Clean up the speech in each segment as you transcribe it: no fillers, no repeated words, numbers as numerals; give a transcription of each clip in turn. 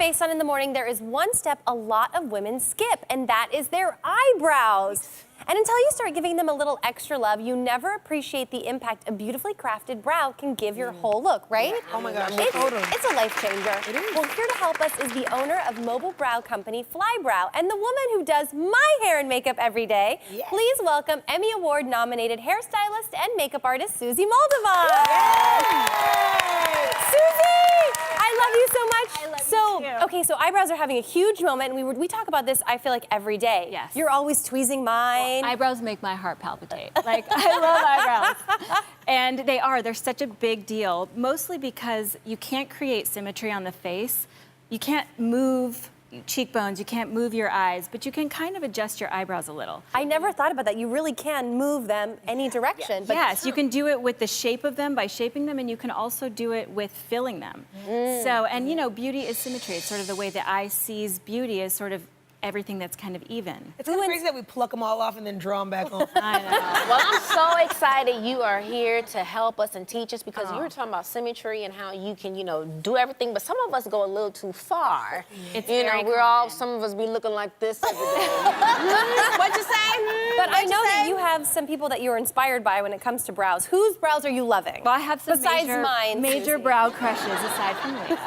face on in the morning, there is one step a lot of women skip, and that is their eyebrows. And until you start giving them a little extra love, you never appreciate the impact a beautifully crafted brow can give your whole look, right? Yeah. Oh my gosh, it's a life changer. It is. Well, here to help us is the owner of mobile brow company Flybrow and the woman who does my hair and makeup every day. Yes. Please welcome Emmy Award nominated hairstylist and makeup artist Susie Moldovan. Yay! Susie! I love you so much. I love you too. Okay, so eyebrows are having a huge moment, and we talk about this, I feel like, every day. Yes. You're always tweezing mine. Eyebrows make my heart palpitate. Like, I love eyebrows. And they're such a big deal, mostly because you can't create symmetry on the face. You can't move cheekbones, you can't move your eyes, but you can kind of adjust your eyebrows a little. I never thought about that. You really can move them any direction. But Yes, you can do it with the shape of them by shaping them, and you can also do it with filling them. So, and you know, beauty is symmetry. It's sort of the way the eye sees beauty is sort of everything that's kind of even. It's kind of crazy that we pluck them all off and then draw them back on. I know. Well, I'm so excited you are here to help us and teach us because you were talking about symmetry and how you can, you know, do everything, but some of us go a little too far. It's you know, very we're all, some of us be looking like this every day. What'd you say? But I know that you have some people that you're inspired by when it comes to brows. Whose brows are you loving? Well, I have some Besides mine, major Susie. brow crushes aside from me.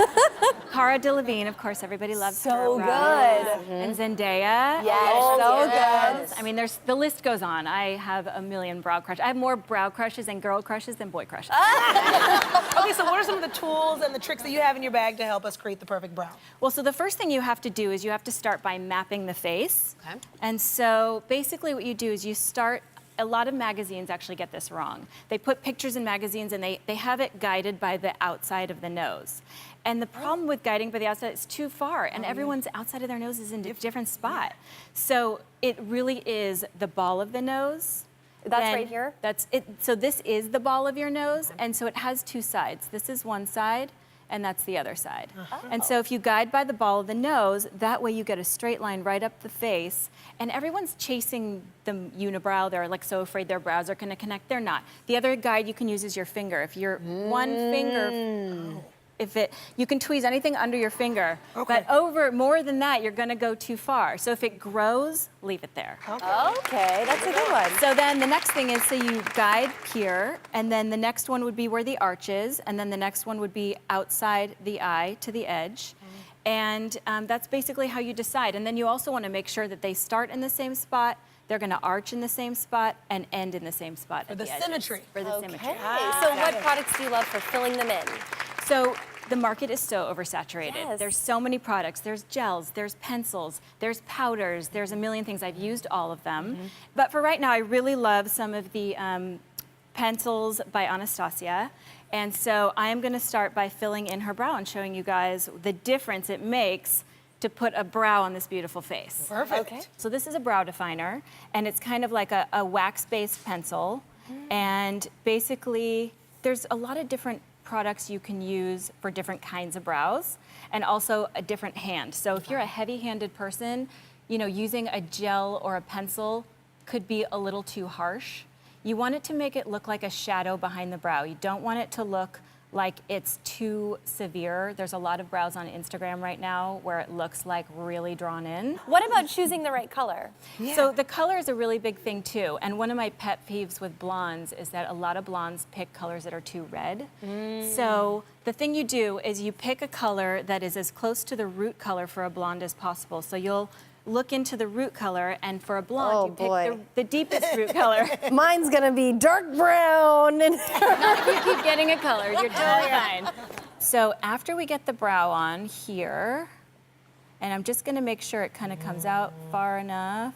Cara Delevingne, of course, everybody loves So her brows. good. And Zendaya. Yes, so Yes. good. I mean, the list goes on. I have a million brow crushes. I have more brow crushes and girl crushes than boy crushes. Okay, so what are some of the tools and the tricks that you have in your bag to help us create the perfect brow? Well, so the first thing you have to do is you have to start by mapping the face. Okay. And so basically what you do is you start, a lot of magazines actually get this wrong. They put pictures in magazines and they have it guided by the outside of the nose. And the problem with guiding by the outside is too far, and everyone's outside of their nose is in a different spot. So it really is the ball of the nose. That's Then right here? That's it. So this is the ball of your nose, and so it has two sides. This is one side, and that's the other side. And so if you guide by the ball of the nose, that way you get a straight line right up the face, and everyone's chasing the unibrow. They're like so afraid their brows are gonna connect. They're not. The other guide you can use is your finger. If you're one finger, you can tweeze anything under your finger, Okay. but over more than that, you're gonna go too far. So if it grows, leave it there. Okay, that's a good one. So then the next thing is, so you guide here, and then the next one would be where the arch is, and then the next one would be outside the eye to the edge. And that's basically how you decide. And then you also want to make sure that they start in the same spot, they're going to arch in the same spot, and end in the same spot For at the edges. symmetry. For the symmetry. Okay, so what products do you love for filling them in? So the market is so oversaturated. Yes. There's so many products. There's gels, there's pencils, there's powders, there's a million things. I've used all of them. But for right now, I really love some of the pencils by Anastasia. And so I am gonna start by filling in her brow and showing you guys the difference it makes to put a brow on this beautiful face. Perfect. Okay. So this is a brow definer, and it's kind of like a wax-based pencil. And basically, there's a lot of different products you can use for different kinds of brows, and also a different hand. So if you're a heavy-handed person, you know, using a gel or a pencil could be a little too harsh. You want it to make it look like a shadow behind the brow. You don't want it to look like it's too severe. There's a lot of brows on Instagram right now where it looks like really drawn in. What about choosing the right color? So the color is a really big thing too. And one of my pet peeves with blondes is that a lot of blondes pick colors that are too red. So the thing you do is you pick a color that is as close to the root color for a blonde as possible. So you'll look into the root color, and for a blonde, you pick the deepest root color. Mine's gonna be dark brown. Not if you keep getting a color, you're totally fine. So after we get the brow on here, and I'm just gonna make sure it kind of comes out far enough.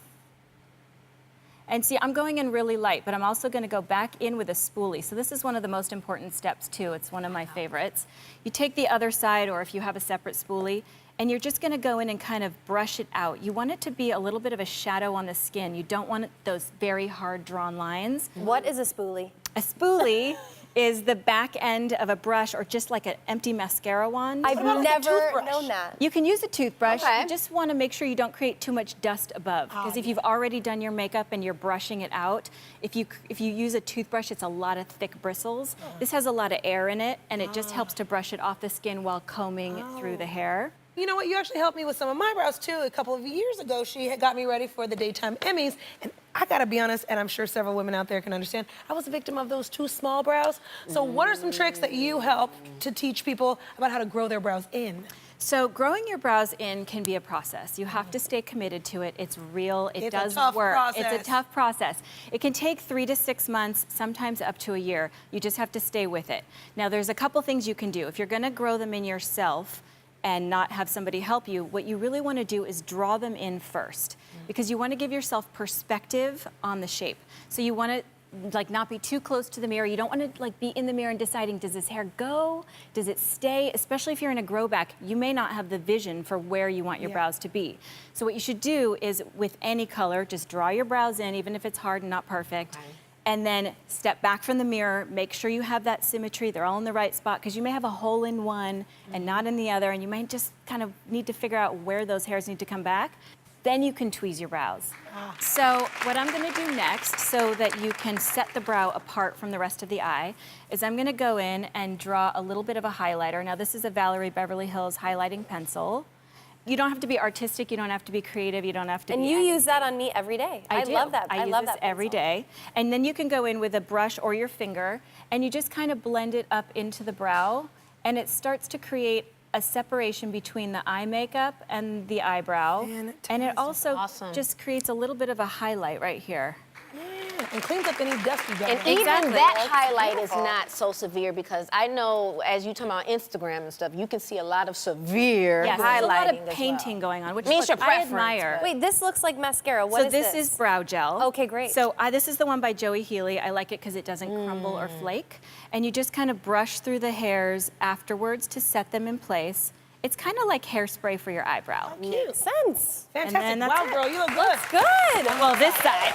And see, I'm going in really light, but I'm also gonna go back in with a spoolie. So this is one of the most important steps too. It's one of my favorites. You take the other side, or if you have a separate spoolie, and you're just gonna go in and kind of brush it out. You want it to be a little bit of a shadow on the skin. You don't want those very hard drawn lines. What is a spoolie? A spoolie is the back end of a brush, or just like an empty mascara wand. I've about like a never toothbrush? known that. You can use a toothbrush. Okay. You just want to make sure you don't create too much dust above. Because if you've already done your makeup and you're brushing it out, if you use a toothbrush, it's a lot of thick bristles. This has a lot of air in it, and it just helps to brush it off the skin while combing through the hair. You know what? You actually helped me with some of my brows too. A couple of years ago, she had got me ready for the daytime Emmys, and I gotta be honest, and I'm sure several women out there can understand, I was a victim of those too small brows. So what are some tricks that you help to teach people about how to grow their brows in? So growing your brows in can be a process. You have to stay committed to it. It's real. It It's a does tough work. process. It's a tough process. It can take 3 to 6 months, sometimes up to a year. You just have to stay with it. Now, there's a couple things you can do. If you're going to grow them in yourself and not have somebody help you, what you really want to do is draw them in first, because you want to give yourself perspective on the shape. So you want to not be too close to the mirror. You don't want to be in the mirror and deciding, does this hair go? Does it stay? Especially if you're in a grow back, you may not have the vision for where you want your brows to be. So what you should do is, with any color, just draw your brows in, even if it's hard and not perfect. Okay. And then step back from the mirror, make sure you have that symmetry, they're all in the right spot, because you may have a hole in one and not in the other, and you might just kind of need to figure out where those hairs need to come back. Then you can tweeze your brows. So what I'm gonna do next, so that you can set the brow apart from the rest of the eye, is I'm gonna go in and draw a little bit of a highlighter. Now this is a Valerie Beverly Hills highlighting pencil. You don't have to be artistic, you don't have to be creative, you don't have to And be you anything. use that on me every day. I do. love that. I love use this that every pencil. day. And then you can go in with a brush or your finger, and you just kind of blend it up into the brow, and it starts to create a separation between the eye makeup and the eyebrow. And it also Awesome. just creates a little bit of a highlight right here. And cleans up any dust you got. And even that highlight is not so severe, because I know, as you talk about Instagram and stuff, you can see a lot of severe Yes, there's a lot highlighting of as painting well. going on, which Means look, your I preference, admire. but- Wait, this looks like mascara. What So is this is brow gel. Okay, great. So this is the one by Joey Healy. I like it because it doesn't crumble or flake. And you just kind of brush through the hairs afterwards to set them in place. It's kind of like hairspray for your eyebrow. Makes sense. Fantastic. And then that's Wow, it. girl, you look good. Good. Well, this side.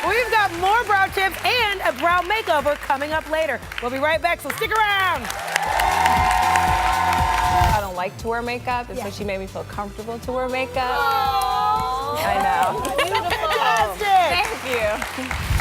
We've got more brow tips and a brow makeover coming up later. We'll be right back, so stick around. I don't like to wear makeup, and so she made me feel comfortable to wear makeup. Oh, I know. fantastic. Thank you.